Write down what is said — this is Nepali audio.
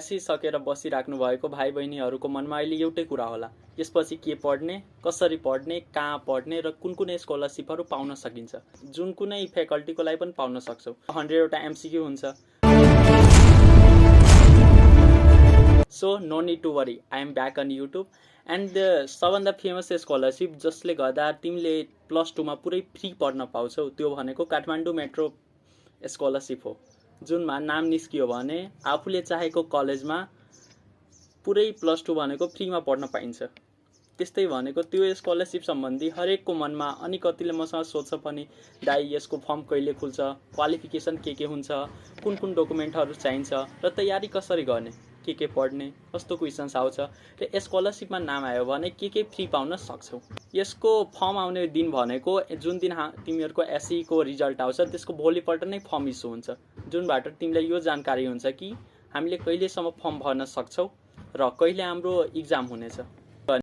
सकेर बसिराख्नु भएको भाइ बहिनीहरूको मनमा अहिले एउटै कुरा होला, यसपछि के पढ्ने, कसरी पढ्ने, कहाँ पढ्ने र कुन कुन स्कलरसिपहरू पाउन सकिन्छ, जुन कुनै फ्याकल्टीको लागि पनि पाउन सक्छौ। 100 वटा MCQ हुन्छ। So no need to worry, I am back on YouTube and सबभन्दा फेमस स्कलरसिप जसले गर्दा तिमीले +2 मा पुरै फ्री पढ्न पाउँछौ त्यो भनेको काठमाडौँ मेट्रो स्कलरसिप हो, जुनमा नाम निस्कियो भने आफूले चाहेको कलेजमा पुरै +2 भनेको फ्रीमा पढ्न पाइन्छ। त्यस्तै भनेको त्यो स्कलरसिप सम्बन्धी हरेकको मनमा अनि कतिले मसँग सोध्छ पनि, दाइ यसको फर्म कहिले खुल्छ, क्वालिफिकेसन के हुन्छ, कुन कुन डकुमेन्टहरू चाहिन्छ र तयारी कसरी गर्ने, के पढ्ने, कस्तो क्वेसन्स आउँछ र स्कलरसिपमा नाम आयो भने के फ्री पाउन सक्छौ। यसको फर्म आउने दिन भनेको जुन दिन तिमीहरूको SE को रिजल्ट आउँछ त्यसको भोलिपल्ट नै फर्म इस्यु हुन्छ, जुनबाट तिमीलाई यो जानकारी हुन्छ कि हामीले कहिलेसम्म फर्म भर्न सक्छौ र कहिले हाम्रो इक्जाम हुनेछ।